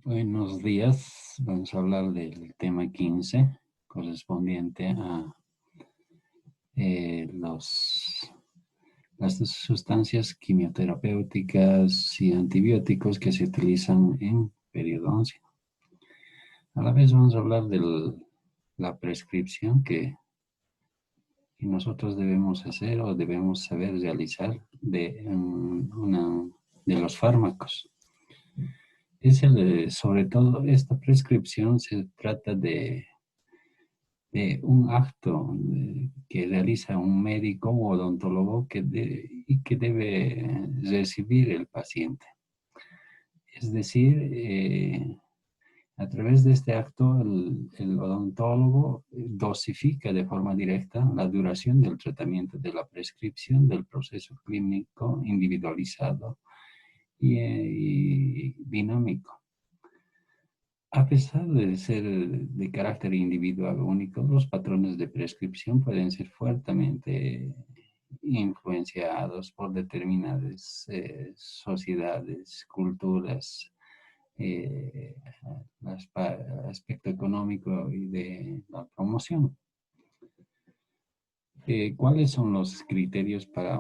Buenos días. Vamos a hablar del tema 15, correspondiente a las sustancias quimioterapéuticas y antibióticos que se utilizan en periodoncia. A la vez vamos a hablar de la prescripción que nosotros debemos hacer o debemos saber realizar de los fármacos. Sobre todo, esta prescripción se trata de un acto que realiza un médico o odontólogo y que debe recibir el paciente. Es decir, a través de este acto, el odontólogo dosifica de forma directa la duración del tratamiento de la prescripción del proceso clínico individualizado y dinámico. A pesar de ser de carácter individual único, los patrones de prescripción pueden ser fuertemente influenciados por determinadas sociedades, culturas, eh, aspecto económico y de la promoción. ¿Cuáles son los criterios para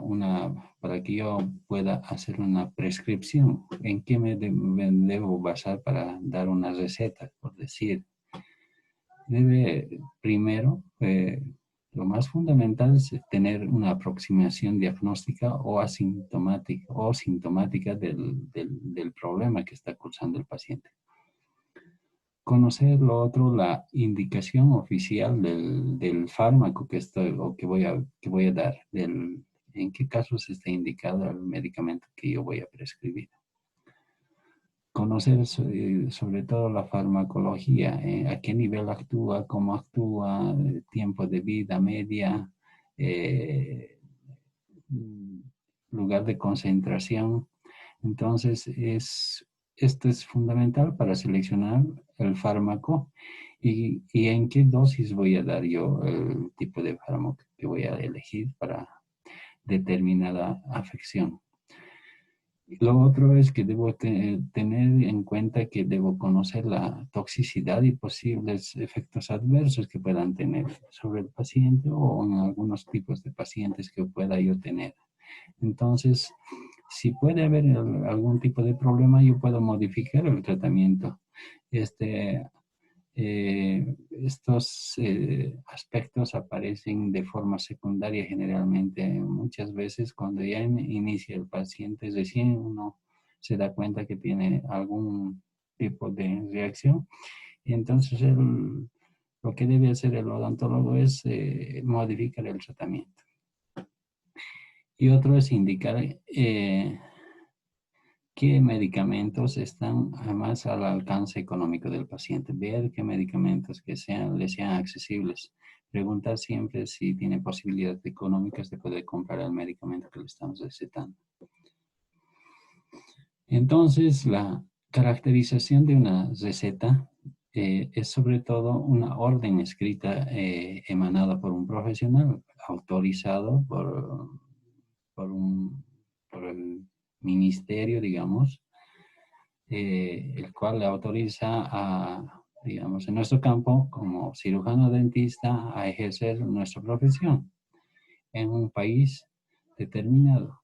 que yo pueda hacer una prescripción? ¿En qué me debo basar para dar una receta? Por decir, primero, lo más fundamental es tener una aproximación diagnóstica o asintomática o sintomática del problema que está cursando el paciente. Conocer lo otro, la indicación oficial del fármaco que voy a dar, en qué casos está indicado el medicamento que yo voy a prescribir. Conocer sobre todo la farmacología, a qué nivel actúa, cómo actúa, tiempo de vida media, lugar de concentración. Entonces, esto es fundamental para seleccionar el fármaco y en qué dosis voy a dar yo el tipo de fármaco que voy a elegir para determinada afección. Lo otro es que debo tener en cuenta que debo conocer la toxicidad y posibles efectos adversos que puedan tener sobre el paciente o en algunos tipos de pacientes que pueda yo tener. Entonces, si puede haber algún tipo de problema, yo puedo modificar el tratamiento. Estos aspectos aparecen de forma secundaria generalmente. Muchas veces cuando ya inicia el paciente, recién uno se da cuenta que tiene algún tipo de reacción. Y entonces lo que debe hacer el odontólogo es modificar el tratamiento. Y otro es indicar qué medicamentos están más al alcance económico del paciente. Ver qué medicamentos le sean accesibles. Preguntar siempre si tiene posibilidades económicas de poder comprar el medicamento que le estamos recetando. Entonces, la caracterización de una receta es sobre todo una orden escrita emanada por un profesional autorizado por el ministerio, digamos, el cual le autoriza digamos, en nuestro campo, como cirujano dentista, a ejercer nuestra profesión en un país determinado.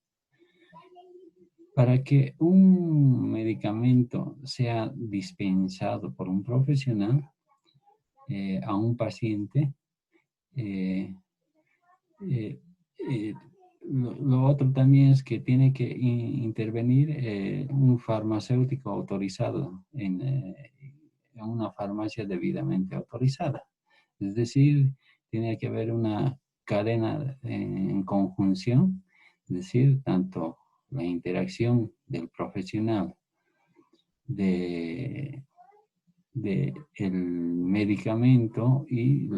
Para que un medicamento sea dispensado por un profesional a un paciente, lo otro también es que tiene que intervenir un farmacéutico autorizado en una farmacia debidamente autorizada. Es decir, tiene que haber una cadena en conjunción, es decir, tanto la interacción del profesional del medicamento y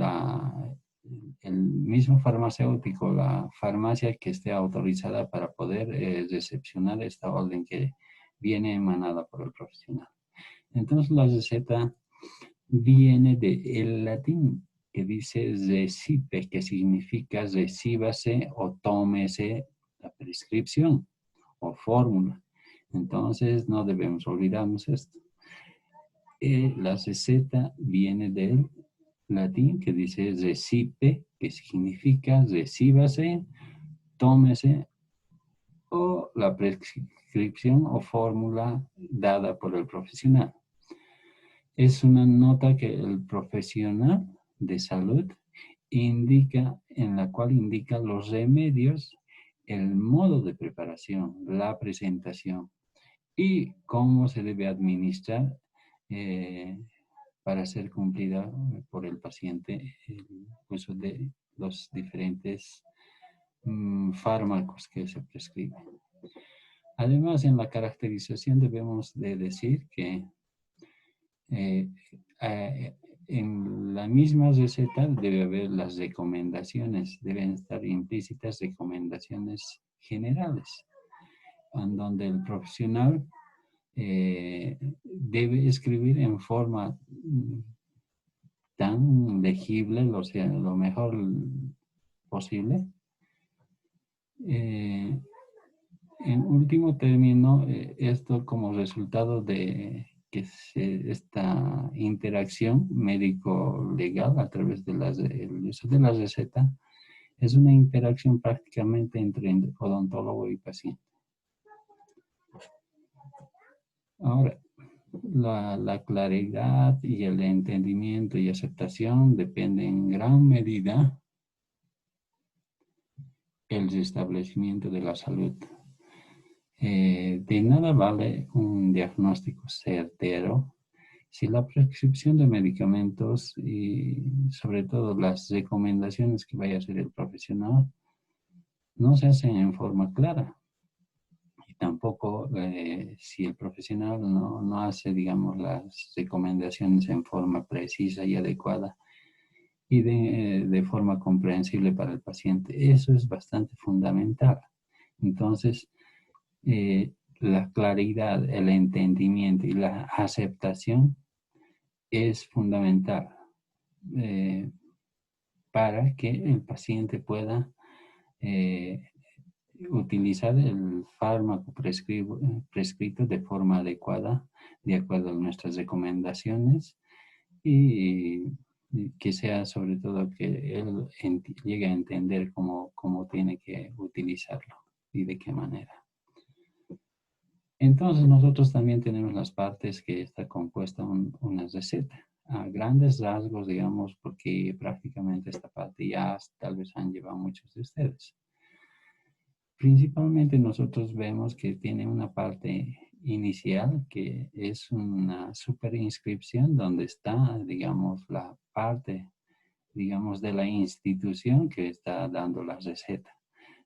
el mismo farmacéutico, la farmacia que esté autorizada para poder recepcionar esta orden que viene emanada por el profesional. Entonces la receta viene del latín que dice recipe, que significa recíbase o tómese la prescripción o fórmula. Entonces, no debemos olvidarnos esto. La receta viene del latín que dice recipe, que significa recíbase, tómese, o la prescripción o fórmula dada por el profesional. Es una nota que el profesional de salud indica, en la cual indica los remedios, el modo de preparación, la presentación y cómo se debe administrar eh, para ser cumplida por el paciente el uso de los diferentes fármacos que se prescriben. Además, en la caracterización debemos de decir que eh, en la misma receta debe haber las recomendaciones, deben estar implícitas recomendaciones generales, en donde el profesional debe escribir en forma tan legible, o sea, lo mejor posible. En último término, esto como resultado de que esta interacción médico-legal a través del uso de la receta es una interacción prácticamente entre odontólogo y paciente. Ahora, la claridad y el entendimiento y aceptación dependen en gran medida del restablecimiento de la salud. De nada vale un diagnóstico certero si la prescripción de medicamentos y sobre todo las recomendaciones que vaya a hacer el profesional no se hacen en forma clara. Y tampoco si el profesional no hace, digamos, las recomendaciones en forma precisa y adecuada y de forma comprensible para el paciente. Eso es bastante fundamental. Entonces, la claridad, el entendimiento y la aceptación es fundamental para que el paciente pueda utilizar el fármaco prescrito de forma adecuada, de acuerdo a nuestras recomendaciones y que sea sobre todo que él llegue a entender cómo tiene que utilizarlo y de qué manera. Entonces nosotros también tenemos las partes que está compuesta una receta. A grandes rasgos, digamos, porque prácticamente esta parte ya tal vez han llevado muchos de ustedes. Principalmente nosotros vemos que tiene una parte inicial que es una superinscripción donde está, digamos, la parte, digamos, de la institución que está dando la receta.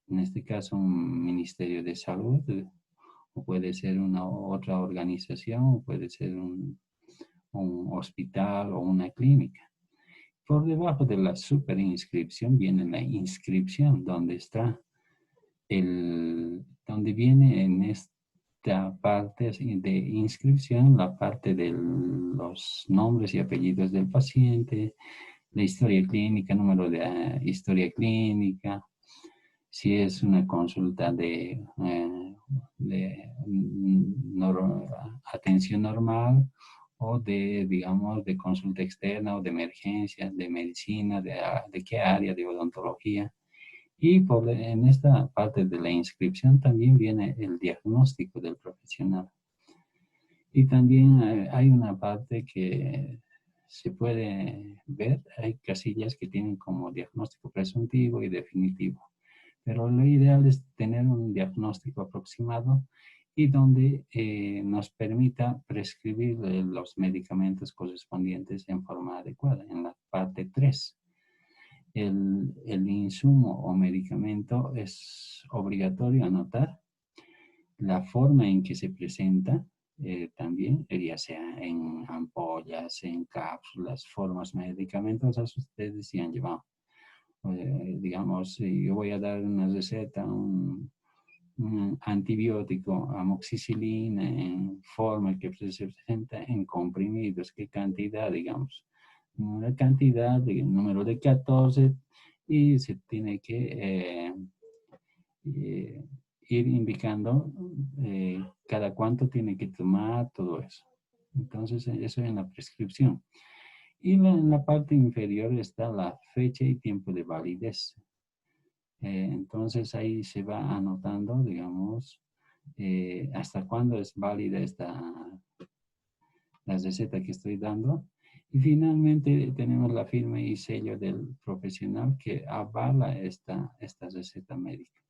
En este caso, un Ministerio de Salud, o puede ser una otra organización, o puede ser un hospital o una clínica. Por debajo de la superinscripción viene la inscripción, donde está donde viene en esta parte de inscripción la parte de los nombres y apellidos del paciente, la historia clínica, número de historia clínica, si es una consulta de atención normal o digamos, de consulta externa o de emergencia, de medicina, de qué área, de odontología. Y en esta parte de la inscripción también viene el diagnóstico del profesional. Y también hay una parte que se puede ver, hay casillas que tienen como diagnóstico presuntivo y definitivo. Pero lo ideal es tener un diagnóstico aproximado y donde nos permita prescribir los medicamentos correspondientes en forma adecuada, en la parte 3. El insumo o medicamento es obligatorio anotar la forma en que se presenta también, ya sea en ampollas, en cápsulas, formas medicamentosas, ustedes ya han llevado. Digamos, si yo voy a dar una receta, un antibiótico, amoxicilina, en forma que se presenta en comprimidos, qué cantidad, digamos, una cantidad, de número de 14, y se tiene que ir indicando cada cuánto tiene que tomar todo eso. Entonces, eso en la prescripción. Y en la parte inferior está la fecha y tiempo de validez. Entonces, ahí se va anotando, digamos, hasta cuándo es válida la receta que estoy dando. Y finalmente tenemos la firma y sello del profesional que avala esta receta médica.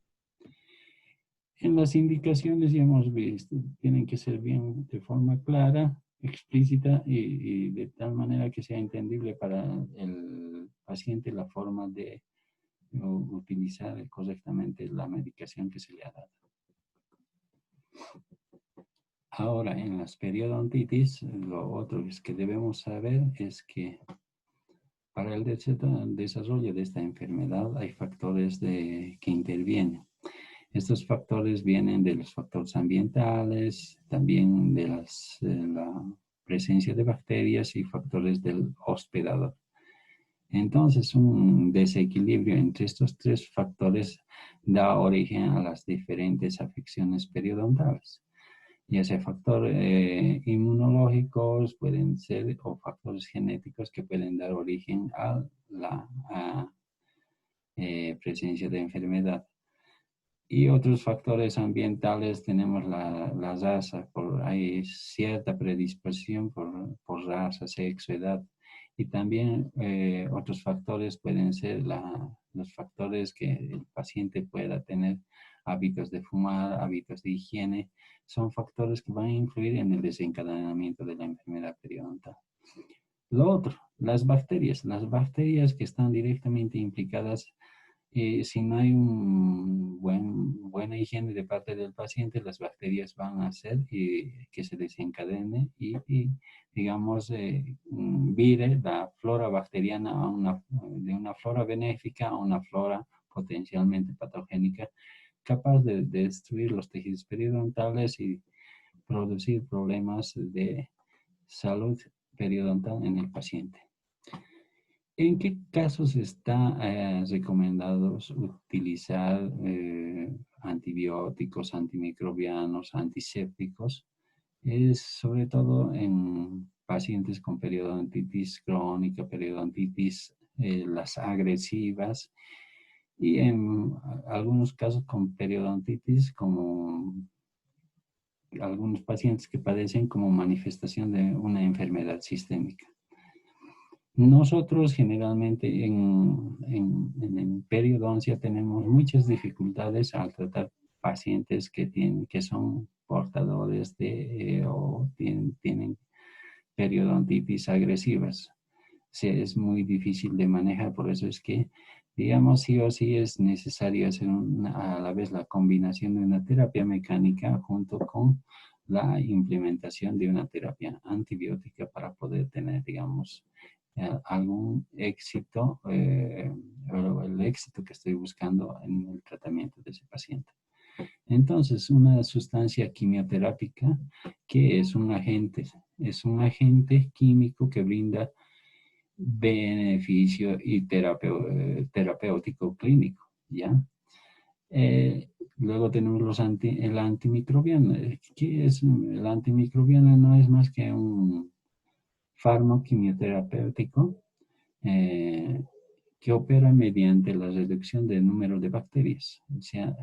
En las indicaciones ya hemos visto, tienen que ser bien de forma clara, explícita y de tal manera que sea entendible para el paciente la forma de utilizar correctamente la medicación que se le ha dado. Ahora, en las periodontitis, lo otro es que debemos saber es que para el desarrollo de esta enfermedad hay factores que intervienen. Estos factores vienen de los factores ambientales, también de la presencia de bacterias y factores del hospedador. Entonces, un desequilibrio entre estos tres factores da origen a las diferentes afecciones periodontales. Ya sea factores inmunológicos pueden ser o factores genéticos que pueden dar origen a la presencia de enfermedad. Y otros factores ambientales tenemos la raza, hay cierta predisposición por raza, sexo, edad. Y también otros factores pueden ser los factores que el paciente pueda tener, hábitos de fumar, hábitos de higiene, son factores que van a influir en el desencadenamiento de la enfermedad periodontal. Lo otro, las bacterias que están directamente implicadas si no hay buena higiene de parte del paciente, las bacterias van a hacer que se desencadene y digamos, vire la flora bacteriana de una flora benéfica a una flora potencialmente patogénica, capaz de destruir los tejidos periodontales y producir problemas de salud periodontal en el paciente. ¿En qué casos está recomendado utilizar antibióticos, antimicrobianos, antisépticos? Es sobre todo en pacientes con periodontitis crónica, periodontitis, las agresivas y en algunos casos con periodontitis como algunos pacientes que padecen como manifestación de una enfermedad sistémica. Nosotros generalmente en periodoncia tenemos muchas dificultades al tratar pacientes que son portadores o tienen periodontitis agresivas. Es muy difícil de manejar, por eso es que, digamos, sí o sí es necesario hacer a la vez la combinación de una terapia mecánica junto con la implementación de una terapia antibiótica para poder tener, digamos, algún éxito, el éxito que estoy buscando en el tratamiento de ese paciente. Entonces, una sustancia quimioterápica que es un agente químico que brinda beneficio y terapéutico clínico, ¿ya? Luego tenemos el antimicrobiano. ¿Qué es el antimicrobiano? No es más que un fármaco quimioterapéutico que opera mediante la reducción del número de bacterias. O sea,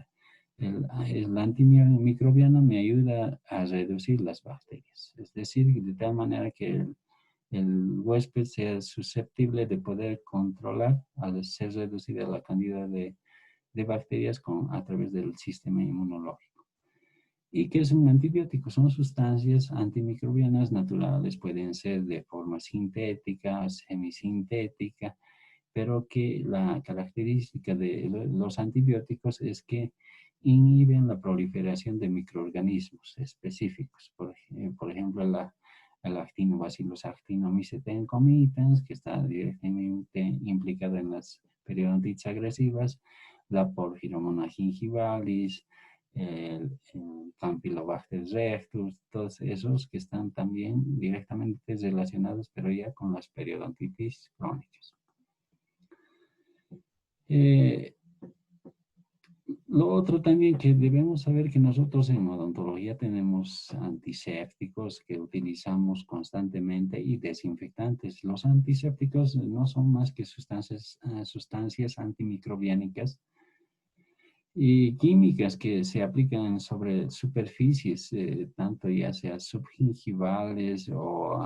el antimicrobiano me ayuda a reducir las bacterias. Es decir, de tal manera que el huésped sea susceptible de poder controlar al ser reducida la cantidad de bacterias a través del sistema inmunológico. ¿Y qué es un antibiótico? Son sustancias antimicrobianas naturales, pueden ser de forma sintética, semisintética, pero que la característica de los antibióticos es que inhiben la proliferación de microorganismos específicos. Por ejemplo, el Lactobacillus actinomycetem, que está directamente implicado en las periodontitis agresivas, la Porphyromonas gingivalis, el Campylobacter rectus, todos esos que están también directamente relacionados, pero ya con las periodontitis crónicas. Lo otro también que debemos saber que nosotros en odontología tenemos antisépticos que utilizamos constantemente y desinfectantes. Los antisépticos no son más que sustancias antimicrobiánicas y químicas que se aplican sobre superficies, tanto ya sea subgingivales o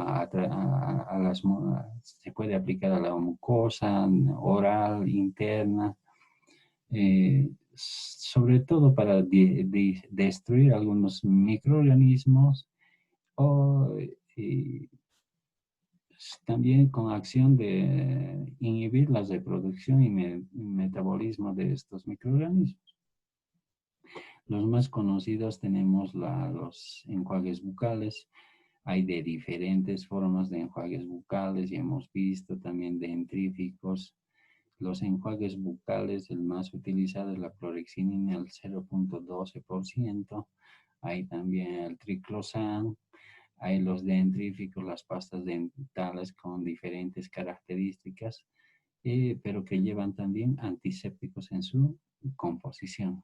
se puede aplicar a la mucosa oral, interna, sobre todo para destruir algunos microorganismos o también con acción de inhibir la reproducción y metabolismo de estos microorganismos. Los más conocidos tenemos los enjuagues bucales. Hay de diferentes formas de enjuagues bucales y hemos visto también dentríficos. Los enjuagues bucales, el más utilizado es la clorexidina, el 0.12%. Hay también el triclosan. Hay los dentríficos, las pastas dentales con diferentes características, pero que llevan también antisépticos en su composición.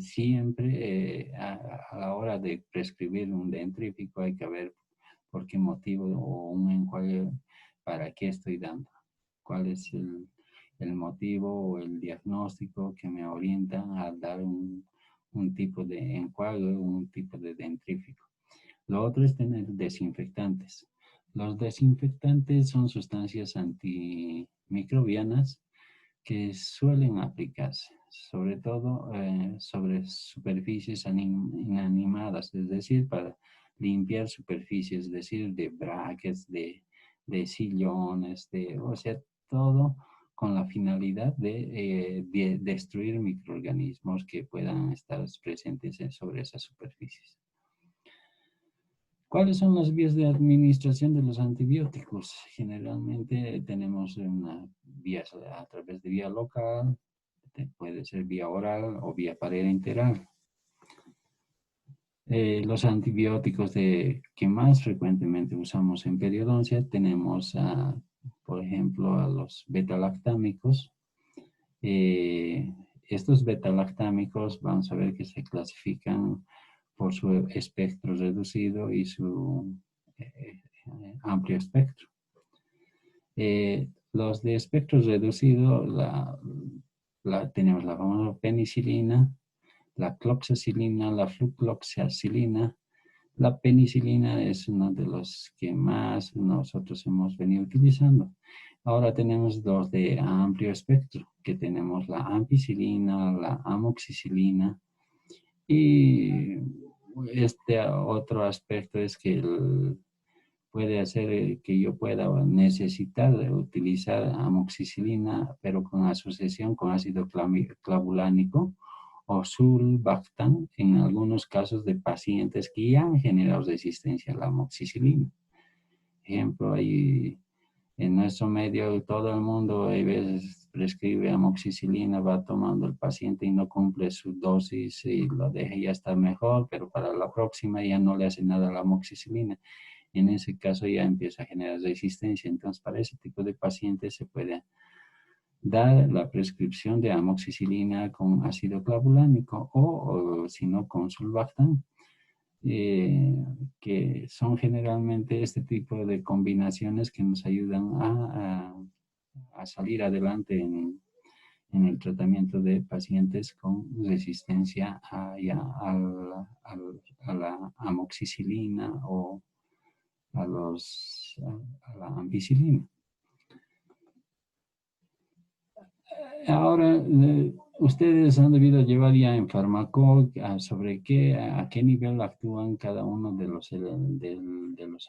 Siempre a la hora de prescribir un dentrífico hay que ver por qué motivo o un enjuague, para qué estoy dando, cuál es el motivo o el diagnóstico que me orienta a dar un tipo de enjuague o un tipo de dentrífico. Lo otro es tener desinfectantes. Los desinfectantes son sustancias antimicrobianas que suelen aplicarse, sobre todo sobre superficies inanimadas, es decir, para limpiar superficies, es decir, de brackets, de sillones, o sea, todo con la finalidad de destruir microorganismos que puedan estar presentes sobre esas superficies. ¿Cuáles son las vías de administración de los antibióticos? Generalmente tenemos una vía a través de vía local, puede ser vía oral o vía parenteral. Los antibióticos que más frecuentemente usamos en periodoncia tenemos, por ejemplo, a los betalactámicos. Estos betalactámicos vamos a ver que se clasifican por su espectro reducido y su amplio espectro. Los de espectro reducido, tenemos la famosa penicilina, la cloxacilina, la flucloxacilina. La penicilina es uno de los que más nosotros hemos venido utilizando. Ahora tenemos dos de amplio espectro, que tenemos la ampicilina, la amoxicilina. Y este otro aspecto es que puede hacer que yo pueda necesitar utilizar amoxicilina, pero con asociación con ácido clavulánico o sulbactam en algunos casos de pacientes que ya han generado resistencia a la amoxicilina. Ejemplo, ahí en nuestro medio todo el mundo a veces prescribe amoxicilina, va tomando el paciente y no cumple su dosis y lo deja y ya está mejor, pero para la próxima ya no le hace nada a la amoxicilina. En ese caso ya empieza a generar resistencia. Entonces, para ese tipo de pacientes se puede dar la prescripción de amoxicilina con ácido clavulánico o si no, con sulbactam, que son generalmente este tipo de combinaciones que nos ayudan a salir adelante en el tratamiento de pacientes con resistencia a la amoxicilina o a la ampicilina. Ahora, ustedes han debido llevar ya en Farmaco sobre a qué nivel actúan cada uno de los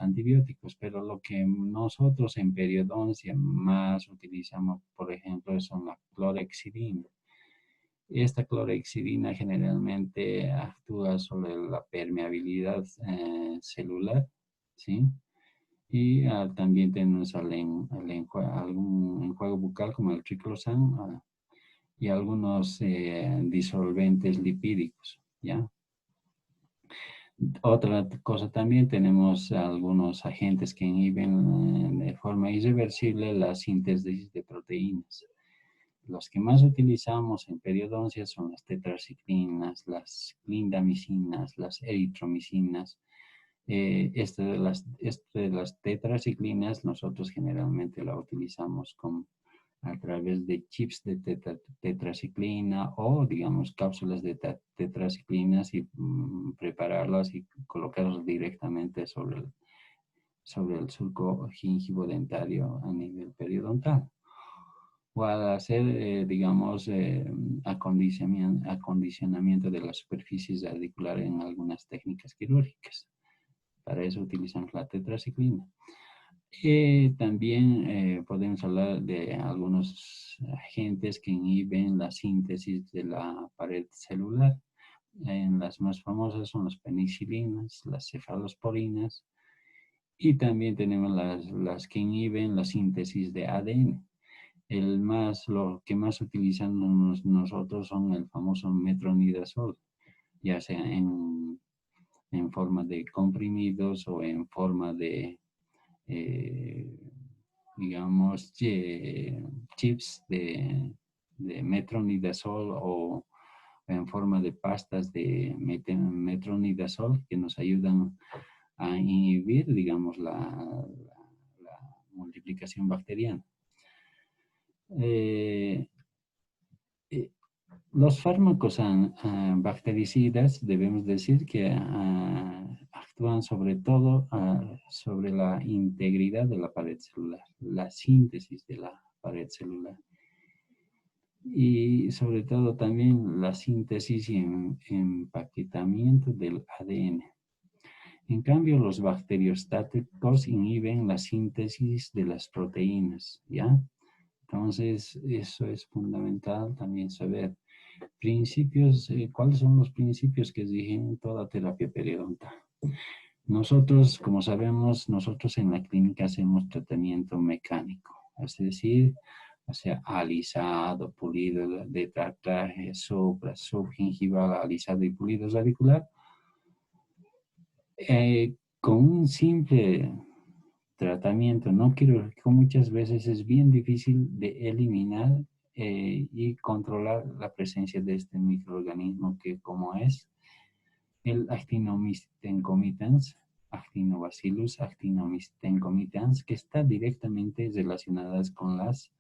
antibióticos, pero lo que nosotros en periodoncia más utilizamos, por ejemplo, son la clorexidina. Esta clorexidina generalmente actúa sobre la permeabilidad celular, ¿sí? Y también tenemos algún enjuague bucal como el triclosan y algunos disolventes lipídicos, ¿ya? Otra cosa también tenemos algunos agentes que inhiben de forma irreversible la síntesis de proteínas. Los que más utilizamos en periodoncia son las tetraciclinas, las clindamicinas, las eritromicinas. De las tetraciclinas nosotros generalmente la utilizamos a través de chips de tetraciclina o, digamos, cápsulas de tetraciclinas y prepararlas y colocarlas directamente sobre el surco gingivo-dentario a nivel periodontal. O al hacer, digamos, acondicionamiento de las superficies radiculares en algunas técnicas quirúrgicas. Para eso utilizamos la tetraciclina. También podemos hablar de algunos agentes que inhiben la síntesis de la pared celular. Las más famosas son las penicilinas, las cefalosporinas, y también tenemos las que inhiben la síntesis de ADN. Lo que más utilizamos nosotros son el famoso metronidazol, ya sea en forma de comprimidos o en forma de, digamos, chips de metronidazol o en forma de pastas de metronidazol que nos ayudan a inhibir, digamos, la multiplicación bacteriana. Los fármacos bactericidas, debemos decir que actúan sobre todo sobre la integridad de la pared celular, la síntesis de la pared celular. Y sobre todo también la síntesis y empaquetamiento del ADN. En cambio, los bacteriostáticos inhiben la síntesis de las proteínas, ¿ya? Entonces, eso es fundamental también saber. Principios, ¿cuáles son los principios que rigen toda terapia periodontal? Nosotros, como sabemos, nosotros en la clínica hacemos tratamiento mecánico, es decir, o sea, alisado, pulido de tractaje, subgingival, alisado y pulido radicular. Con un simple tratamiento no quirúrgico muchas veces es bien difícil de eliminar y controlar la presencia de este microorganismo que como es el Actinomyces concomitans, Actinobacillus Actinomyces concomitans, que está directamente relacionadas con las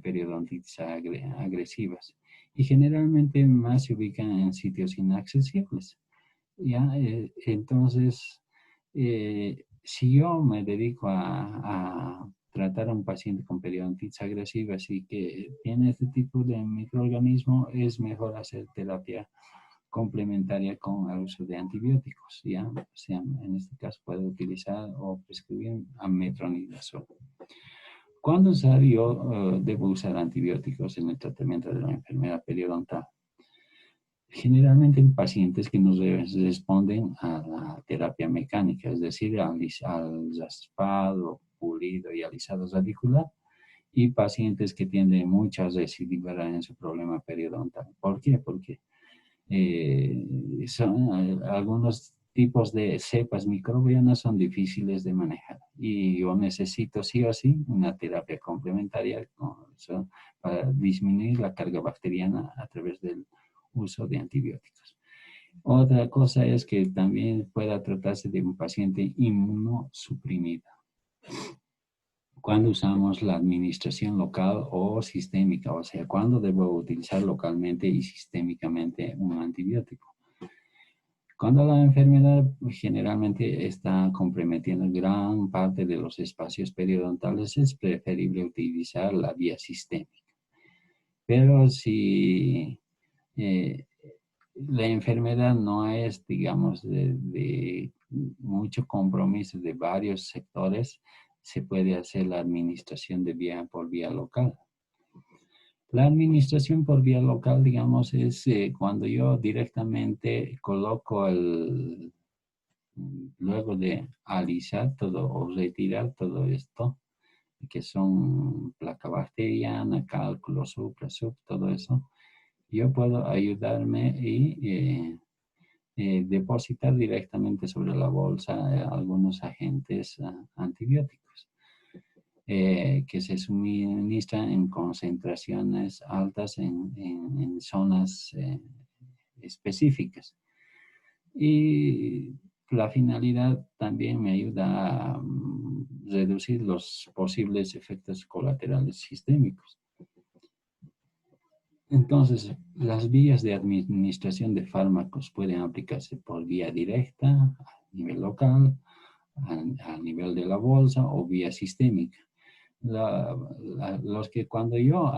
periodontitis agresivas y generalmente más se ubican en sitios inaccesibles. ¿Ya? Entonces, si yo me dedico a tratar a un paciente con periodontitis agresiva y que tiene este tipo de microorganismo, es mejor hacer terapia complementaria con el uso de antibióticos, ¿ya? O sea, en este caso puede utilizar o prescribir metronidazol. ¿Cuándo yo debo usar antibióticos en el tratamiento de la enfermedad periodontal? Generalmente en pacientes que nos responden a la terapia mecánica, es decir, al raspado, pulido y alisado radicular, y pacientes que tienen mucha recidividad en su problema periodontal. ¿Por qué? Porque algunos tipos de cepas microbianas son difíciles de manejar y yo necesito sí o sí una terapia complementaria para disminuir la carga bacteriana a través del uso de antibióticos. Otra cosa es que también pueda tratarse de un paciente inmunosuprimido. Cuando usamos la administración local o sistémica, o sea, cuando debo utilizar localmente y sistémicamente un antibiótico. Cuando la enfermedad generalmente está comprometiendo gran parte de los espacios periodontales, es preferible utilizar la vía sistémica. Pero si la enfermedad no es, digamos, de mucho compromiso de varios sectores, se puede hacer la administración por vía local. La administración por vía local, digamos, es cuando yo directamente coloco luego de alisar todo o retirar todo esto, que son placa bacteriana, cálculo, sub, todo eso, yo puedo ayudarme y depositar directamente sobre la bolsa algunos agentes antibióticos. que se suministra en concentraciones altas en zonas específicas. Y la finalidad también me ayuda a reducir los posibles efectos colaterales sistémicos. Entonces, las vías de administración de fármacos pueden aplicarse por vía directa, a nivel local, a nivel de la bolsa o vía sistémica. Los que cuando yo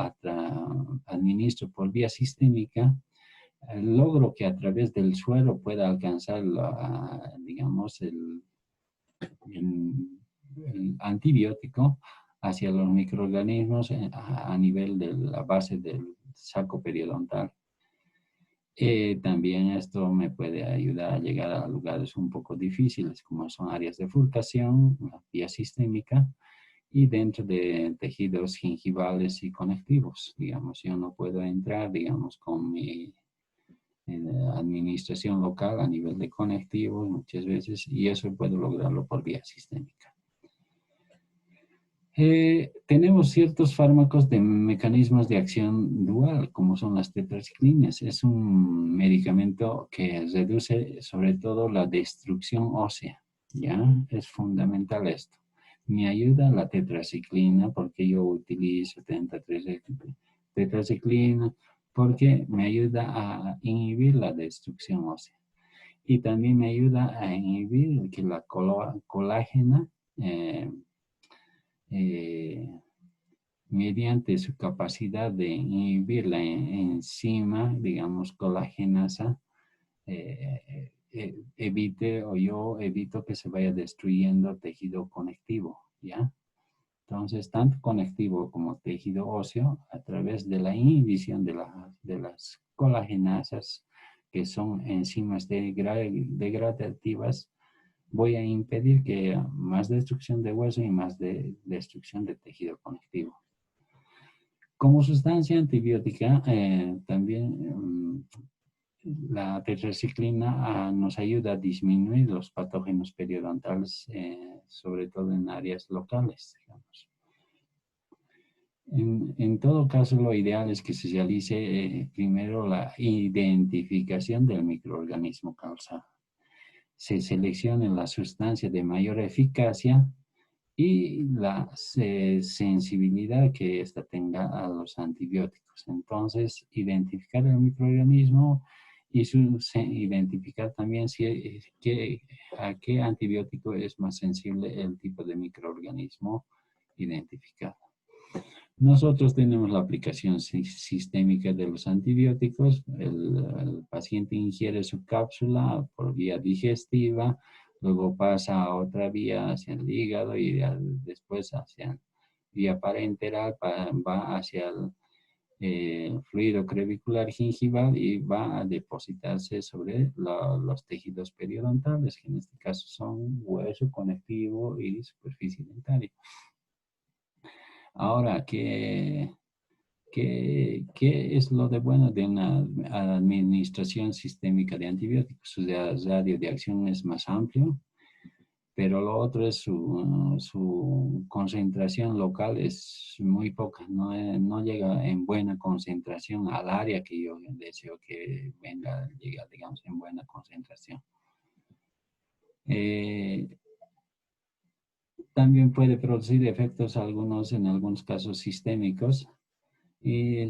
administro por vía sistémica, logro que a través del suero pueda alcanzar, digamos, el antibiótico hacia los microorganismos a nivel de la base del saco periodontal. También esto me puede ayudar a llegar a lugares un poco difíciles, como son áreas de bifurcación, vía sistémica, y dentro de tejidos gingivales y conectivos. Digamos, yo no puedo entrar, digamos, con mi administración local a nivel de conectivos muchas veces, y eso puedo lograrlo por vía sistémica. Tenemos ciertos fármacos de mecanismos de acción dual, como son las tetraciclinas. Es un medicamento que reduce sobre todo la destrucción ósea, ¿ya? Es fundamental esto. Me ayuda la tetraciclina porque yo utilizo tetraciclina porque me ayuda a inhibir la destrucción ósea. Y también me ayuda a inhibir que la colágena mediante su capacidad de inhibir la enzima, digamos, colagenasa, yo evito que se vaya destruyendo tejido conectivo, ¿ya? Entonces, tanto conectivo como tejido óseo, a través de la inhibición de las colagenasas, que son enzimas degradativas, voy a impedir que más destrucción de hueso y más destrucción de tejido conectivo. Como sustancia antibiótica, también la tetraciclina nos ayuda a disminuir los patógenos periodontales, sobre todo en áreas locales, digamos. En todo caso, lo ideal es que se realice primero la identificación del microorganismo causal. Se seleccione la sustancia de mayor eficacia y la sensibilidad que ésta tenga a los antibióticos. Entonces, identificar el microorganismo y identificar también a qué antibiótico es más sensible el tipo de microorganismo identificado. Nosotros tenemos la aplicación sistémica de los antibióticos. El paciente ingiere su cápsula por vía digestiva, luego pasa a otra vía hacia el hígado y después hacia vía parenteral, va hacia el fluido crevicular gingival y va a depositarse sobre los tejidos periodontales, que en este caso son hueso conectivo y superficie dentaria. Ahora, ¿qué es lo de bueno de una administración sistémica de antibióticos? Su radio de acción es más amplio, pero lo otro es su concentración local es muy poca, no llega en buena concentración al área que yo deseo que llegue, digamos, en buena concentración. También puede producir efectos en algunos casos sistémicos. Y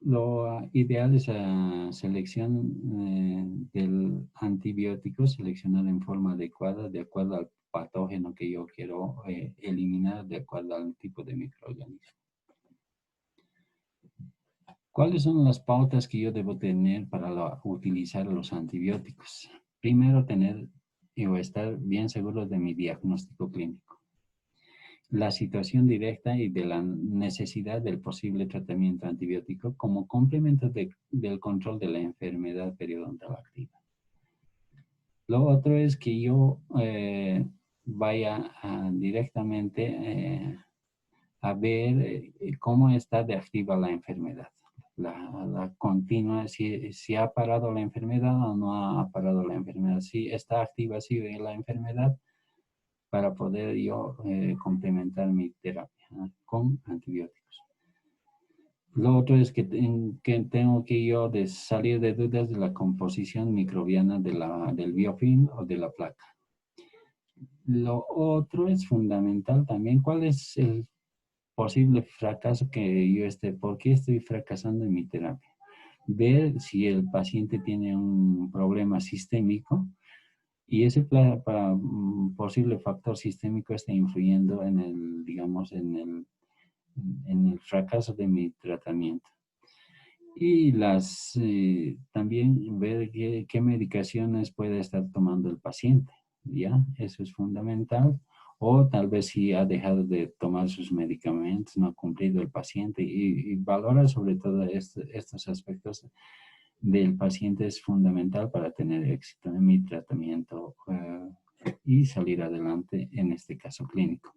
lo ideal es la selección del antibiótico, seleccionar en forma adecuada, de acuerdo al patógeno que yo quiero eliminar, de acuerdo al tipo de microorganismo. ¿Cuáles son las pautas que yo debo tener para utilizar los antibióticos? Primero, estar bien seguro de mi diagnóstico clínico, la situación directa y de la necesidad del posible tratamiento antibiótico como complemento del control de la enfermedad periodontal activa. Lo otro es que yo vaya directamente a ver cómo está de activa la enfermedad. La continua, si ha parado la enfermedad o no ha parado la enfermedad. Si está activa, sí, la enfermedad, para poder yo complementar mi terapia con antibióticos. Lo otro es que, que tengo que yo salir de dudas de la composición microbiana del biofilm o de la placa. Lo otro es fundamental también, ¿cuál es el posible fracaso que yo por qué estoy fracasando en mi terapia? Ver si el paciente tiene un problema sistémico y ese posible factor sistémico está influyendo en el, digamos, en el fracaso de mi tratamiento. Y también ver qué medicaciones puede estar tomando el paciente, ¿ya? Eso es fundamental. O tal vez si ha dejado de tomar sus medicamentos, no ha cumplido el paciente y valorar sobre todo estos aspectos del paciente es fundamental para tener éxito en mi tratamiento y salir adelante en este caso clínico.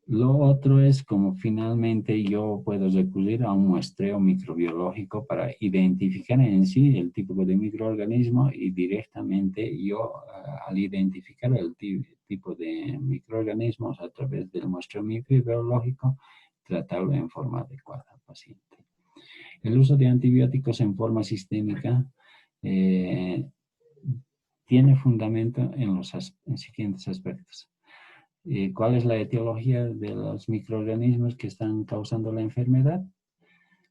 Lo otro es como finalmente yo puedo recurrir a un muestreo microbiológico para identificar en sí el tipo de microorganismo y directamente yo al identificar el tipo de microorganismos a través del muestreo microbiológico tratarlo en forma adecuada al paciente. El uso de antibióticos en forma sistémica tiene fundamento en los siguientes aspectos. ¿Cuál es la etiología de los microorganismos que están causando la enfermedad?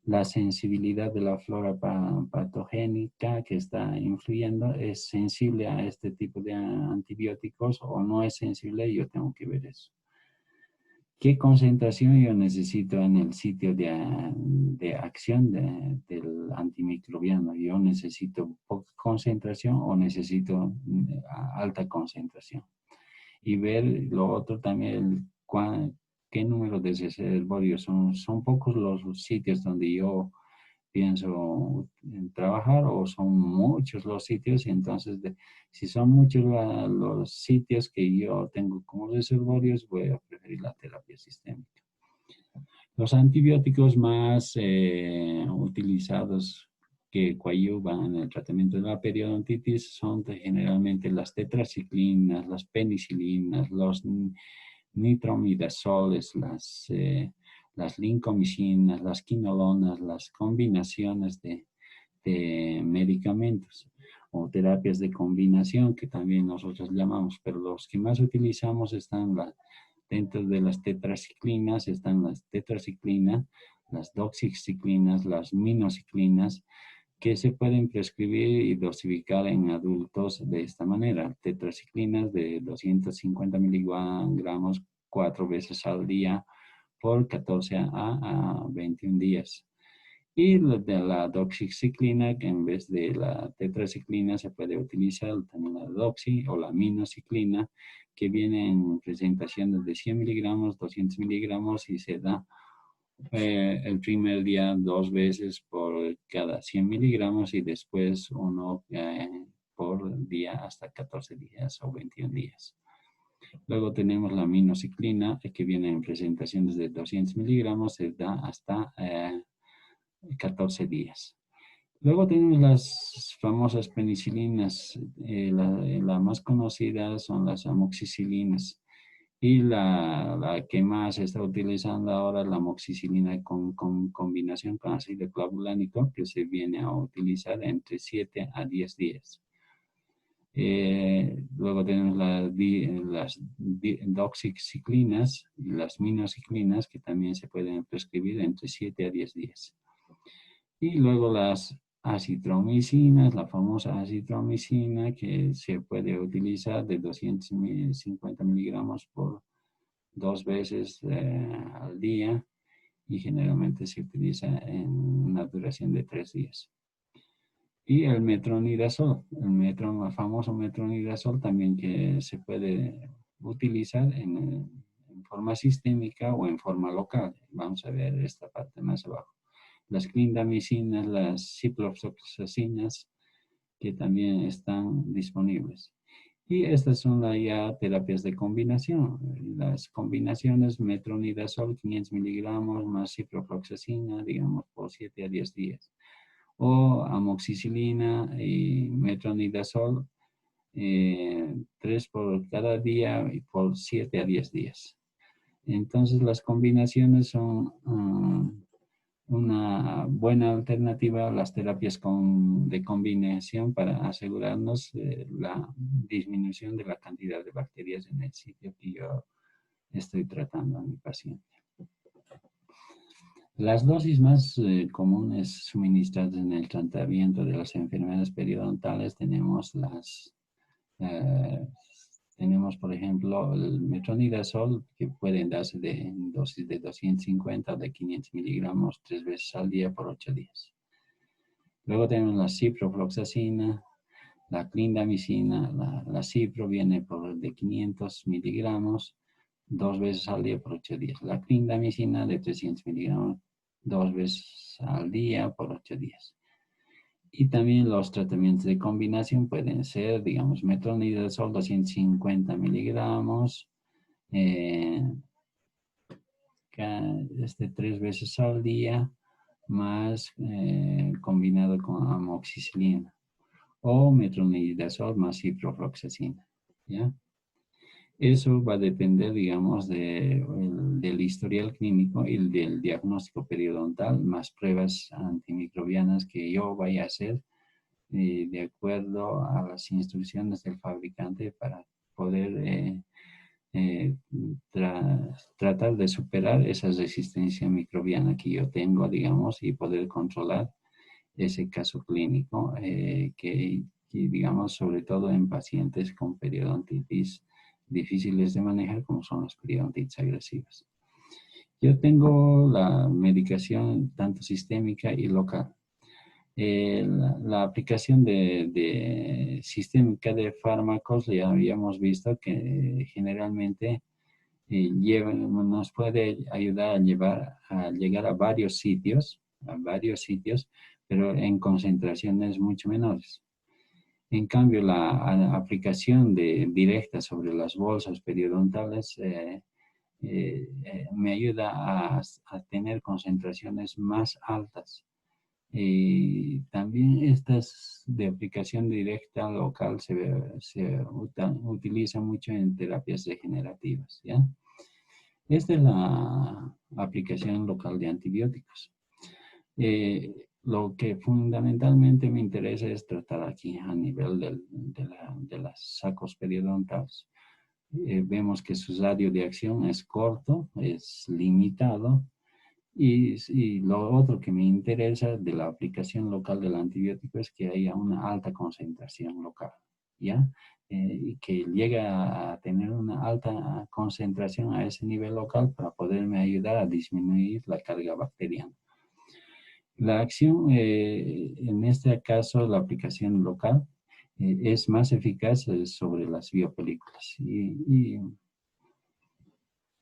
La sensibilidad de la flora patogénica que está influyendo, ¿es sensible a este tipo de antibióticos o no es sensible? Yo tengo que ver eso. ¿Qué concentración yo necesito en el sitio de acción del antimicrobiano? ¿Yo necesito poca concentración o necesito alta concentración? Y ver lo otro también, qué número de reservorios son pocos los sitios donde yo pienso trabajar o son muchos los sitios y entonces si son muchos los sitios que yo tengo como reservorios voy a preferir la terapia sistémica. Los antibióticos más utilizados que coadyuvan en el tratamiento de la periodontitis son generalmente las tetraciclinas, las penicilinas, los nitromidazoles, las lincomicinas, las quinolonas, las combinaciones de medicamentos o terapias de combinación que también nosotros llamamos, pero los que más utilizamos están dentro de las tetraciclinas, están las tetraciclinas, las doxiciclinas, las minociclinas, que se pueden prescribir y dosificar en adultos de esta manera. Tetraciclinas de 250 miligramos 4 veces al día por 14 a 21 días. Y de la doxiciclina, que en vez de la tetraciclina se puede utilizar también la doxi o la minociclina, que viene en presentaciones de 100 miligramos, 200 miligramos y se da el primer día 2 veces por cada 100 miligramos y después uno por día hasta 14 días o 21 días. Luego tenemos la minociclina que viene en presentaciones de 200 miligramos, se da hasta 14 días. Luego tenemos las famosas penicilinas, la más conocida son las amoxicilinas. Y la que más se está utilizando ahora es la amoxicilina con combinación con ácido clavulánico, que se viene a utilizar entre 7 a 10 días. Luego tenemos las doxiciclinas y las minociclinas, que también se pueden prescribir entre 7 a 10 días. Y luego las acitromicinas, la famosa acitromicina que se puede utilizar de 250 miligramos por 2 veces al día y generalmente se utiliza en una duración de 3 días. Y el metronidazol, el famoso metronidazol también que se puede utilizar en forma sistémica o en forma local. Vamos a ver esta parte más abajo. Las clindamicinas, las ciprofloxacinas, que también están disponibles. Y estas son ya terapias de combinación. Las combinaciones metronidazol 500 miligramos más ciprofloxacina, digamos, por 7 a 10 días. O amoxicilina y metronidazol 3 por cada día y por 7 a 10 días. Entonces las combinaciones son una buena alternativa a las terapias de combinación para asegurarnos la disminución de la cantidad de bacterias en el sitio que yo estoy tratando a mi paciente. Las dosis más comunes suministradas en el tratamiento de las enfermedades periodontales tenemos, por ejemplo, el metronidazol, que pueden darse en dosis de 250 o de 500 miligramos 3 veces al día por 8 días. Luego tenemos la ciprofloxacina, la clindamicina. La cipro viene de 500 miligramos 2 veces al día por 8 días. La clindamicina de 300 miligramos 2 veces al día por 8 días. Y también los tratamientos de combinación pueden ser, digamos, metronidazol 250 miligramos, 3 veces al día, más combinado con amoxicilina, o metronidazol más ciprofloxacina, ¿ya? Eso va a depender, digamos, del historial clínico y del diagnóstico periodontal, más pruebas antimicrobianas que yo vaya a hacer de acuerdo a las instrucciones del fabricante para poder tratar de superar esa resistencia microbiana que yo tengo, digamos, y poder controlar ese caso clínico que, digamos, sobre todo en pacientes con periodontitis difíciles de manejar, como son las periodontitis agresivas. Yo tengo la medicación tanto sistémica y local. La aplicación de sistémica de fármacos ya habíamos visto que generalmente nos puede ayudar a llegar a varios sitios, pero en concentraciones mucho menores. En cambio, la aplicación directa sobre las bolsas periodontales me ayuda a tener concentraciones más altas. Y también estas de aplicación directa local se utiliza mucho en terapias regenerativas, ¿ya? Esta es la aplicación local de antibióticos. Lo que fundamentalmente me interesa es tratar aquí a nivel de las sacos periodontales. Vemos que su radio de acción es corto, es limitado, y lo otro que me interesa de la aplicación local del antibiótico es que haya una alta concentración local, ¿ya? Y que llegue a tener una alta concentración a ese nivel local para poderme ayudar a disminuir la carga bacteriana. La acción, en este caso, la aplicación local, es más eficaz sobre las biopelículas. Y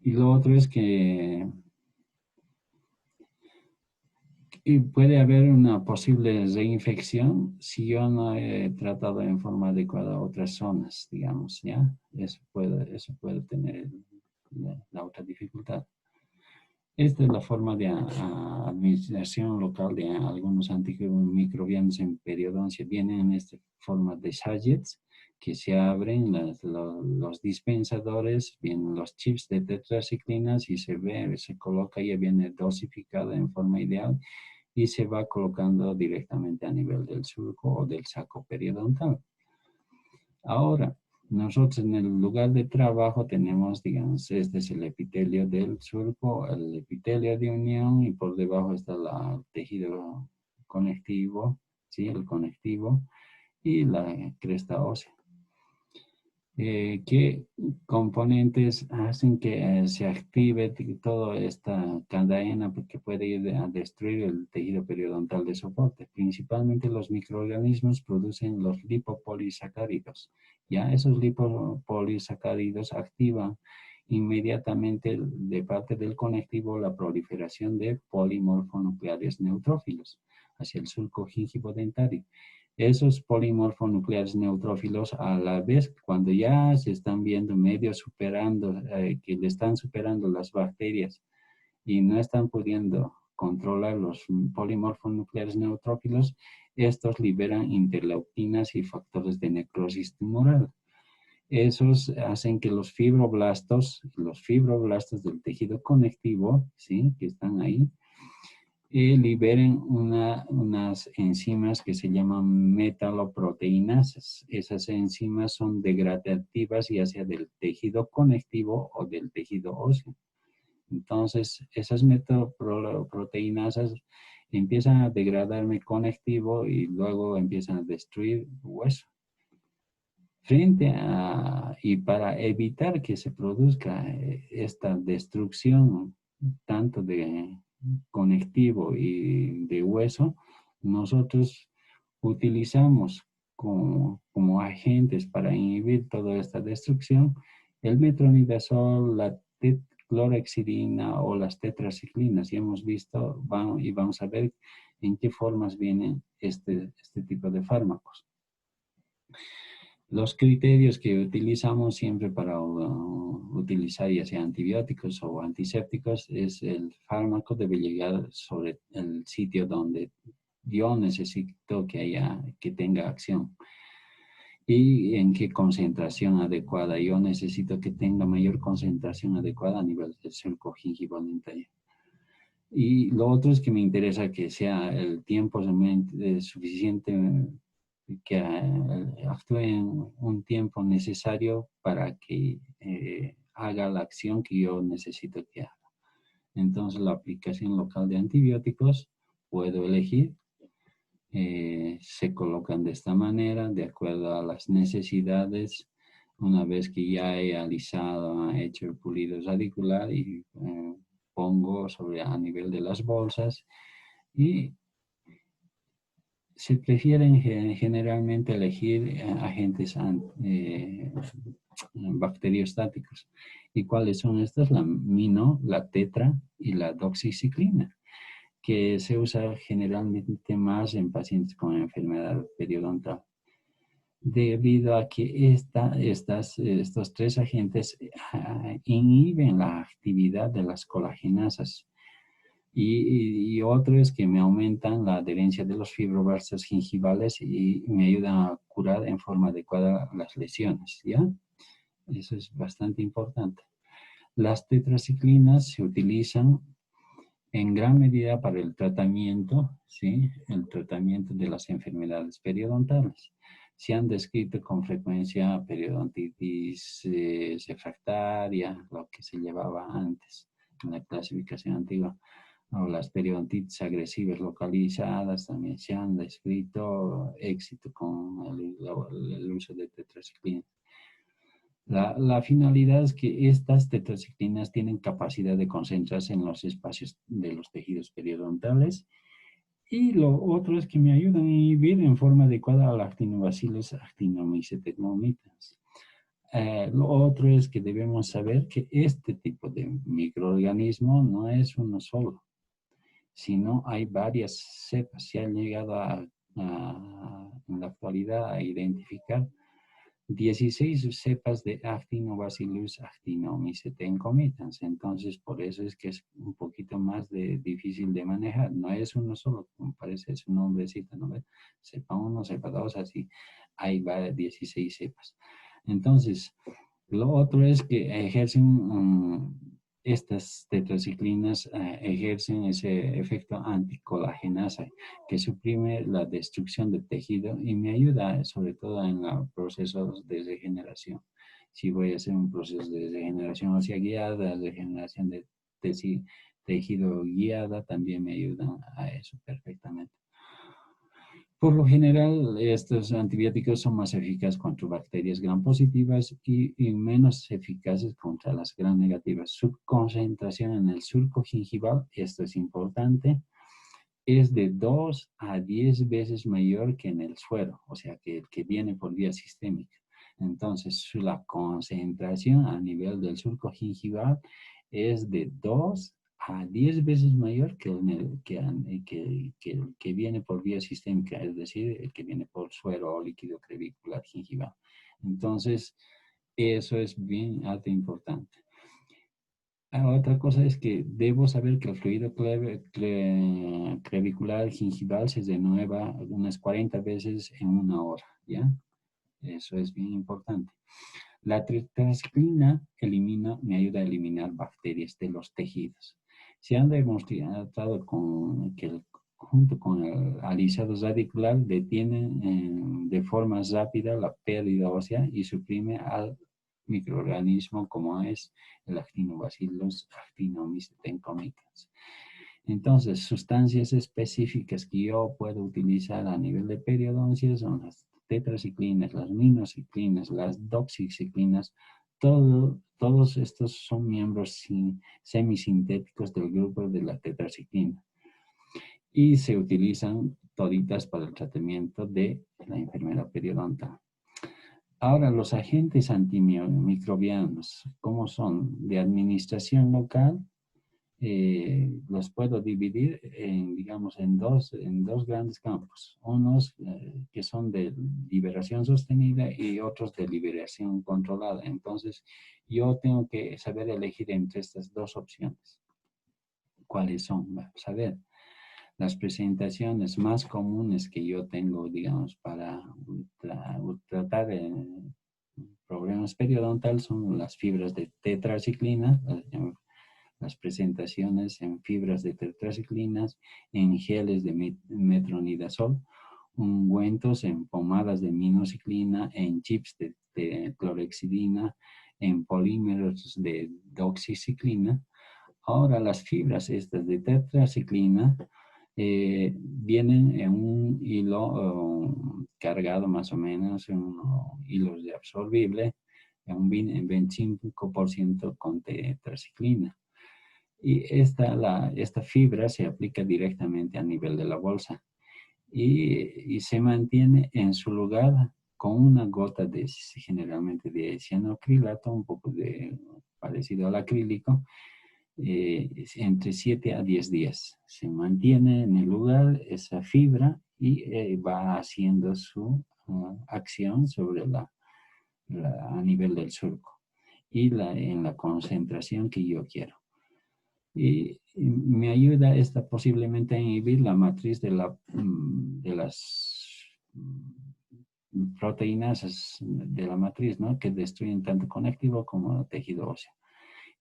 lo otro es que puede haber una posible reinfección si yo no he tratado en forma adecuada otras zonas, digamos, ¿ya? Eso puede tener la otra dificultad. Esta es la forma de administración local de algunos antimicrobianos en periodoncia. Vienen en esta forma de sachets que se abren los dispensadores, vienen los chips de tetraciclinas y se coloca, ya viene dosificada en forma ideal y se va colocando directamente a nivel del surco o del saco periodontal. Ahora, nosotros en el lugar de trabajo tenemos, digamos, este es el epitelio del surco, el epitelio de unión y por debajo está el tejido conectivo, ¿sí? El conectivo y la cresta ósea. ¿Qué componentes hacen que se active toda esta cadena que puede ir a destruir el tejido periodontal de soporte? Principalmente los microorganismos producen los lipopolisacáridos. Ya esos lipopolisacáridos activan inmediatamente de parte del conectivo la proliferación de polimorfonucleares neutrófilos hacia el surco gingivodentario. Esos polimorfonucleares neutrófilos, a la vez, cuando ya se están viendo medio superando, que le están superando las bacterias y no están pudiendo controlar los polimorfonucleares neutrófilos, estos liberan interleuquinas y factores de necrosis tumoral. Esos hacen que los fibroblastos del tejido conectivo, ¿sí?, que están ahí, liberen unas enzimas que se llaman metaloproteinasas. Esas enzimas son degradativas ya sea del tejido conectivo o del tejido óseo. Entonces, esas metaloproteinasas empiezan a degradarme conectivo y luego empiezan a destruir hueso. Y para evitar que se produzca esta destrucción tanto de conectivo y de hueso, nosotros utilizamos como agentes para inhibir toda esta destrucción el metronidazol, la clorhexidina o las tetraciclinas. Y hemos visto y vamos a ver en qué formas vienen este tipo de fármacos. Los criterios que utilizamos siempre para utilizar ya sea antibióticos o antisépticos es el fármaco debe llegar sobre el sitio donde yo necesito que tenga acción y en qué concentración adecuada. Yo necesito que tenga mayor concentración adecuada a nivel del surco gingival interno. Y lo otro es que me interesa que sea el tiempo suficiente, que actúe en un tiempo necesario para que haga la acción que yo necesito que haga. Entonces, la aplicación local de antibióticos, puedo elegir, se colocan de esta manera, de acuerdo a las necesidades, una vez que ya he alisado, he hecho el pulido radicular y pongo a nivel de las bolsas y se prefieren generalmente elegir agentes bacteriostáticos. ¿Y cuáles son estas? La mino, la tetra y la doxiciclina, que se usa generalmente más en pacientes con enfermedad periodontal. Debido a que estos tres agentes inhiben la actividad de las colagenasas. Y otro es que me aumentan la adherencia de los fibroblastos gingivales y me ayudan a curar en forma adecuada las lesiones, ¿ya? Eso es bastante importante. Las tetraciclinas se utilizan en gran medida para el tratamiento, ¿sí? El tratamiento de las enfermedades periodontales. Se han descrito con frecuencia periodontitis refractaria, lo que se llevaba antes en la clasificación antigua, o las periodontitis agresivas localizadas también se han descrito éxito con el uso de tetraciclina. La finalidad es que estas tetraciclinas tienen capacidad de concentrarse en los espacios de los tejidos periodontales y lo otro es que me ayudan a inhibir en forma adecuada a Lactinobacillus actinomycetes. Lo otro es que debemos saber que este tipo de microorganismo no es uno solo, sino hay varias cepas. Se han llegado en la actualidad a identificar 16 cepas de Actinobacillus actinomycetes. Entonces, por eso es que es un poquito más difícil de manejar. No es uno solo, como parece, es un nombrecito, ¿no? Cepa 1, cepa 2, así. Hay 16 cepas. Entonces, lo otro es que estas tetraciclinas ejercen ese efecto anticolagenasa que suprime la destrucción del tejido y me ayuda sobre todo en los procesos de regeneración. Si voy a hacer un proceso de regeneración ósea guiada, regeneración de tejido guiada, también me ayudan a eso perfectamente. Por lo general, estos antibióticos son más eficaces contra bacterias gram positivas y menos eficaces contra las gram negativas. Su concentración en el surco gingival, esto es importante, es de 2 a 10 veces mayor que en el suero, o sea, que el que viene por vía sistémica. Entonces, la concentración a nivel del surco gingival es de 2 a 10 veces mayor que el que viene por vía sistémica, es decir, el que viene por suero o líquido crevicular gingival. Entonces, eso es bien alto importante. Otra cosa es que debo saber que el fluido clavicular gingival se renueva unas 40 veces en una hora, ¿ya? Eso es bien importante. La tetraciclina me ayuda a eliminar bacterias de los tejidos. Se han demostrado que junto con el alisado radicular detienen de forma rápida la pérdida ósea y suprime al microorganismo como es el Actinobacillus actinomycetes. Entonces, sustancias específicas que yo puedo utilizar a nivel de periodoncia son las tetraciclinas, las minociclinas, las doxiciclinas. Todos estos son miembros semisintéticos del grupo de la tetraciclina y se utilizan toditas para el tratamiento de la enfermedad periodontal. Ahora, los agentes antimicrobianos, ¿cómo son? De administración local, los puedo dividir en, digamos, en dos grandes campos. Unos que son de liberación sostenida y otros de liberación controlada. Entonces, yo tengo que saber elegir entre estas dos opciones. ¿Cuáles son? Saber las presentaciones más comunes que yo tengo, digamos, para tratar problemas periodontales son las fibras de tetraciclina, las presentaciones en fibras de tetraciclinas, en geles de metronidazol, ungüentos en pomadas de minociclina, en chips de clorhexidina, en polímeros de doxiciclina. Ahora las fibras estas de tetraciclina vienen en un hilo cargado más o menos, en un hilo de absorbible, en un 25% con tetraciclina. Y esta fibra se aplica directamente a nivel de la bolsa y se mantiene en su lugar con una gota generalmente de cianoacrilato, un poco parecido al acrílico, entre 7 a 10 días. Se mantiene en el lugar esa fibra y va haciendo su acción sobre a nivel del surco y en la concentración que yo quiero. Y me ayuda esta posiblemente a inhibir la matriz de las proteínas de la matriz, ¿no? Que destruyen tanto conectivo como tejido óseo.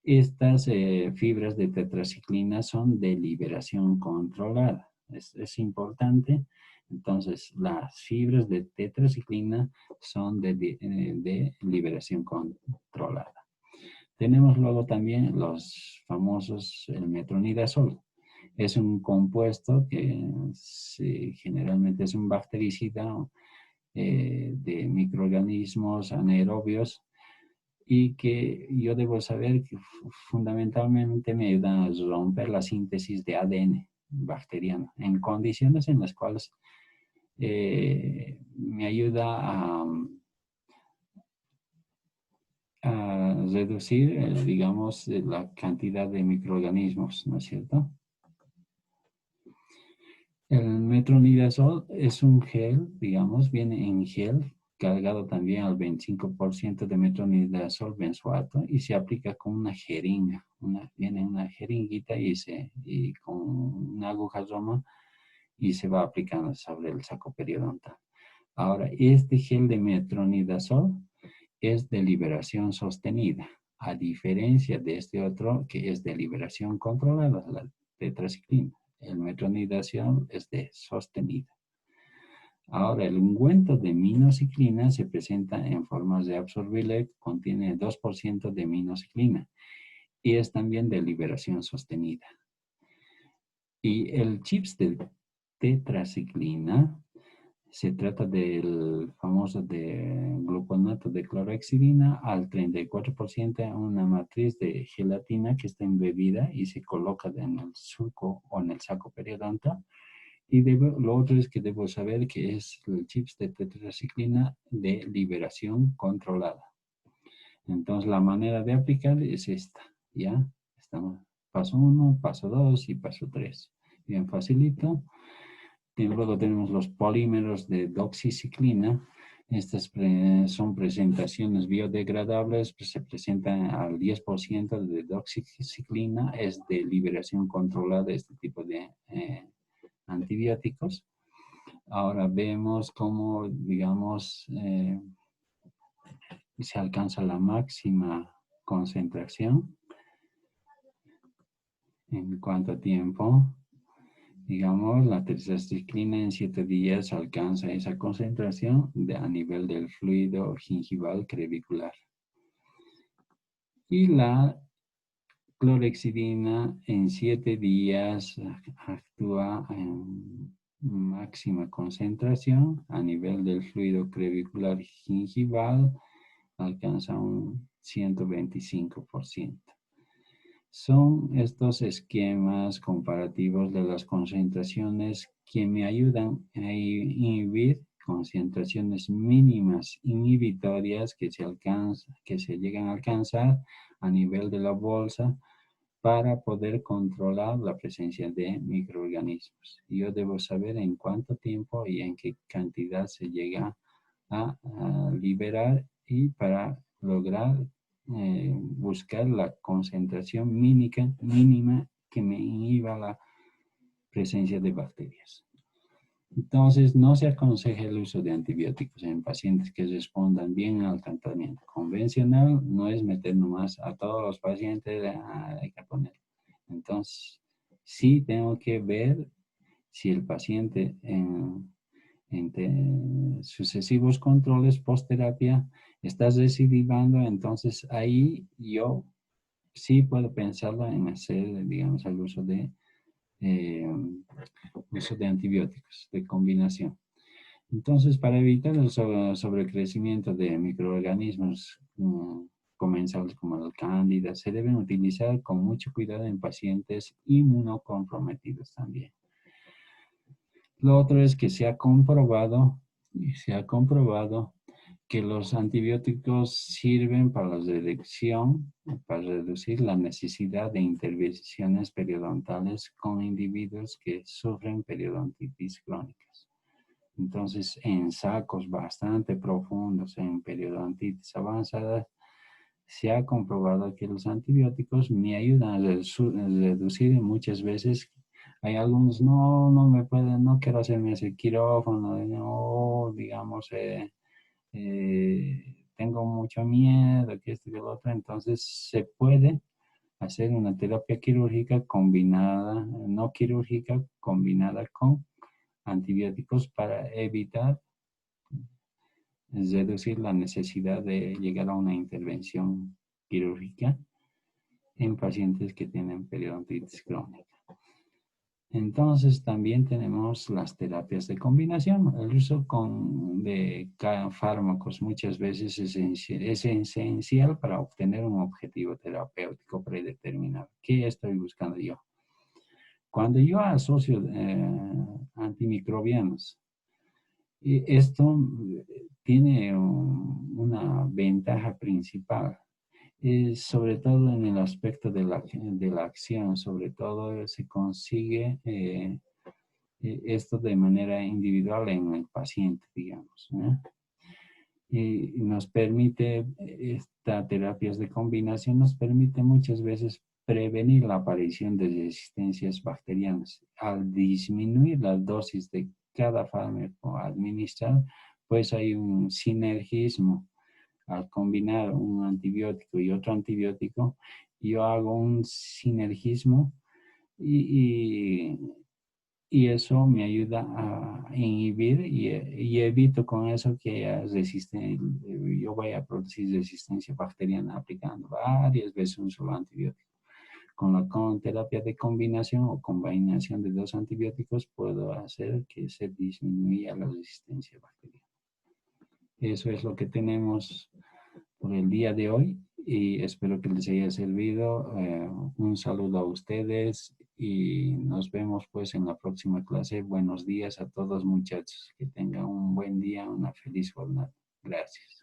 Estas fibras de tetraciclina son de liberación controlada. Es importante. Entonces, las fibras de tetraciclina son de liberación controlada. Tenemos luego también los famosos, el metronidazol. Es un compuesto que generalmente es un bactericida de microorganismos anaerobios y que yo debo saber que fundamentalmente me ayuda a romper la síntesis de ADN bacteriano en condiciones en las cuales me ayuda a reducir, digamos, la cantidad de microorganismos, ¿no es cierto? El metronidazol es un gel, digamos, viene en gel, cargado también al 25% de metronidazol benzoato y se aplica con una jeringa. Viene una jeringuita y con una aguja roma y se va aplicando sobre el saco periodontal. Ahora, este gel de metronidazol es de liberación sostenida, a diferencia de este otro que es de liberación controlada, la tetraciclina. El metronidazol es de sostenida. Ahora, el ungüento de minociclina se presenta en forma de absorbible, contiene 2% de minociclina y es también de liberación sostenida. Y el chips de tetraciclina se trata del famoso gluconato de clorhexidina al 34% en una matriz de gelatina que está embebida y se coloca en el surco o en el saco periodontal. Y lo otro es que debo saber que es el chips de tetraciclina de liberación controlada. Entonces la manera de aplicar es esta, ¿ya? Estamos paso 1, paso 2 y paso 3. Bien facilito. Y luego tenemos los polímeros de doxiciclina, Estas son presentaciones biodegradables, pues se presentan al 10% de doxiciclina, es de liberación controlada de este tipo de antibióticos. Ahora vemos cómo, digamos, se alcanza la máxima concentración en cuánto tiempo. Digamos, la tetracyclina en 7 días alcanza esa concentración a nivel del fluido gingival crevicular. Y la clorexidina en 7 días actúa en máxima concentración a nivel del fluido crevicular gingival, alcanza un 125%. Son estos esquemas comparativos de las concentraciones que me ayudan a inhibir concentraciones mínimas inhibitorias que se llegan a alcanzar a nivel de la bolsa para poder controlar la presencia de microorganismos. Yo debo saber en cuánto tiempo y en qué cantidad se llega a liberar y para lograr buscar la concentración mínima que me inhiba la presencia de bacterias. Entonces, no se aconseja el uso de antibióticos en pacientes que respondan bien al tratamiento convencional. No es meter nomás a todos los pacientes, hay que poner. Entonces, sí tengo que ver si el paciente en sucesivos controles post-terapia estás recidivando, entonces ahí yo sí puedo pensarlo en hacer, digamos, el uso de antibióticos de combinación. Entonces, para evitar el sobrecrecimiento de microorganismos comensales como el cándida, se deben utilizar con mucho cuidado en pacientes inmunocomprometidos también. Lo otro es que se ha comprobado que los antibióticos sirven para la reducción, para reducir la necesidad de intervenciones periodontales con individuos que sufren periodontitis crónicas. Entonces, en sacos bastante profundos, en periodontitis avanzada, se ha comprobado que los antibióticos me ayudan a reducir y muchas veces hay algunos, no me pueden, no quiero hacerme ese quirófano, no, digamos, tengo mucho miedo, que esto y que lo otro, entonces se puede hacer una terapia quirúrgica combinada, no quirúrgica, combinada con antibióticos para evitar reducir la necesidad de llegar a una intervención quirúrgica en pacientes que tienen periodontitis crónica. Entonces también tenemos las terapias de combinación. El uso de fármacos muchas veces es esencial para obtener un objetivo terapéutico predeterminado. ¿Qué estoy buscando yo? Cuando yo asocio antimicrobianos, esto tiene una ventaja principal. Sobre todo en el aspecto de la acción, sobre todo se consigue esto de manera individual en el paciente, digamos, ¿no? Y nos permite, esta terapias de combinación nos permite muchas veces prevenir la aparición de resistencias bacterianas. Al disminuir la dosis de cada fármaco administrado, pues hay un sinergismo. Al combinar un antibiótico y otro antibiótico, yo hago un sinergismo y, y eso me ayuda a inhibir y evito con eso que yo vaya a producir resistencia bacteriana aplicando varias veces un solo antibiótico. Con terapia de combinación o combinación de dos antibióticos puedo hacer que se disminuya la resistencia bacteriana. Eso es lo que tenemos por el día de hoy y espero que les haya servido. Un saludo a ustedes y nos vemos pues en la próxima clase. Buenos días a todos muchachos. Que tengan un buen día, una feliz jornada. Gracias.